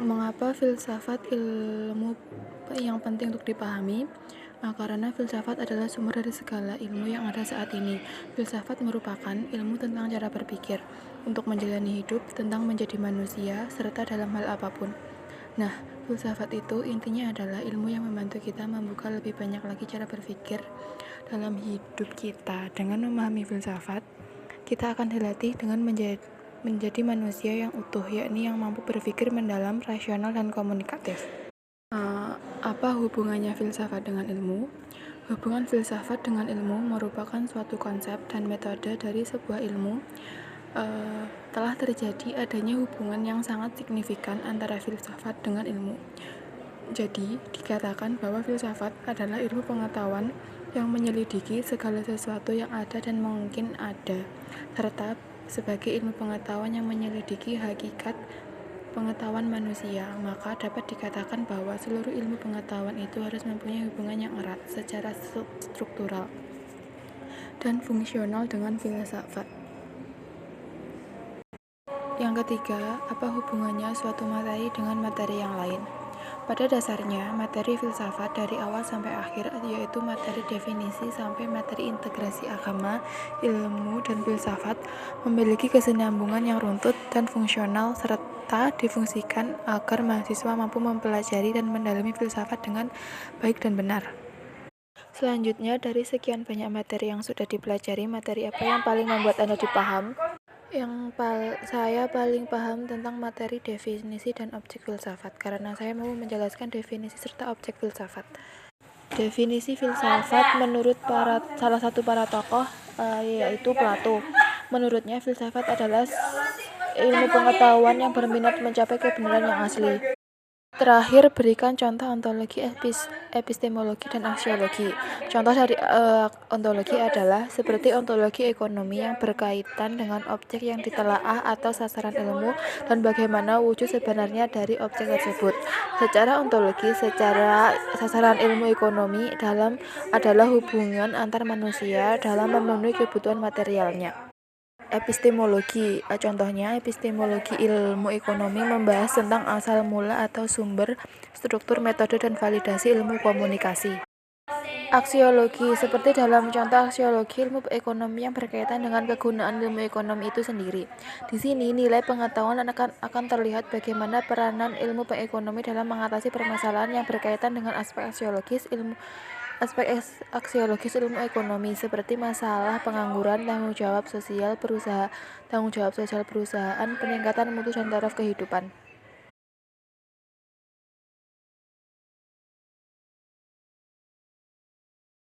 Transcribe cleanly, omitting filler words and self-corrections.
Mengapa filsafat ilmu yang penting untuk dipahami? Karena filsafat adalah sumber dari segala ilmu yang ada saat ini. Filsafat merupakan ilmu tentang cara berpikir, untuk menjalani hidup, tentang menjadi manusia, serta dalam hal apapun. Nah, filsafat itu intinya adalah ilmu yang membantu kita membuka lebih banyak lagi cara berpikir dalam hidup kita. Dengan memahami filsafat, kita akan dilatih dengan menjadi manusia yang utuh, yakni yang mampu berpikir mendalam, rasional, dan komunikatif. Apa hubungannya filsafat dengan ilmu? Hubungan filsafat dengan ilmu merupakan suatu konsep dan metode dari sebuah ilmu. Telah terjadi adanya hubungan yang sangat signifikan antara filsafat dengan ilmu. Jadi, dikatakan bahwa filsafat adalah ilmu pengetahuan yang menyelidiki segala sesuatu yang ada dan mungkin ada, serta sebagai ilmu pengetahuan yang menyelidiki hakikat pengetahuan manusia. Maka dapat dikatakan bahwa seluruh ilmu pengetahuan itu harus mempunyai hubungan yang erat secara struktural dan fungsional dengan filsafat. Yang ketiga, apa hubungannya suatu materi dengan materi yang lain? Pada dasarnya, materi filsafat dari awal sampai akhir, yaitu materi definisi sampai materi integrasi agama, ilmu, dan filsafat, memiliki kesinambungan yang runtut dan fungsional serta difungsikan agar mahasiswa mampu mempelajari dan mendalami filsafat dengan baik dan benar. Selanjutnya, dari sekian banyak materi yang sudah dipelajari, materi apa yang paling membuat Anda dipaham? Saya paling paham tentang materi definisi dan objek filsafat, karena saya mau menjelaskan definisi serta objek filsafat. Definisi filsafat menurut salah satu para tokoh, yaitu Plato. Menurutnya, filsafat adalah ilmu pengetahuan yang berminat mencapai kebenaran yang asli. Terakhir, berikan contoh ontologi, epistemologi, dan aksiologi. Contoh dari ontologi adalah seperti ontologi ekonomi yang berkaitan dengan objek yang ditelaah atau sasaran ilmu dan bagaimana wujud sebenarnya dari objek tersebut. Secara ontologi, secara sasaran ilmu ekonomi adalah hubungan antar manusia dalam memenuhi kebutuhan materialnya. Epistemologi, contohnya epistemologi ilmu ekonomi membahas tentang asal mula atau sumber, struktur, metode, dan validasi ilmu komunikasi. Aksiologi, seperti dalam contoh aksiologi ilmu ekonomi yang berkaitan dengan kegunaan ilmu ekonomi itu sendiri. Di sini nilai pengetahuan akan terlihat bagaimana peranan ilmu ekonomi dalam mengatasi permasalahan yang berkaitan dengan aspek aksiologis ilmu ekonomi, seperti masalah pengangguran, tanggung jawab sosial perusahaan, peningkatan mutu dan taraf kehidupan.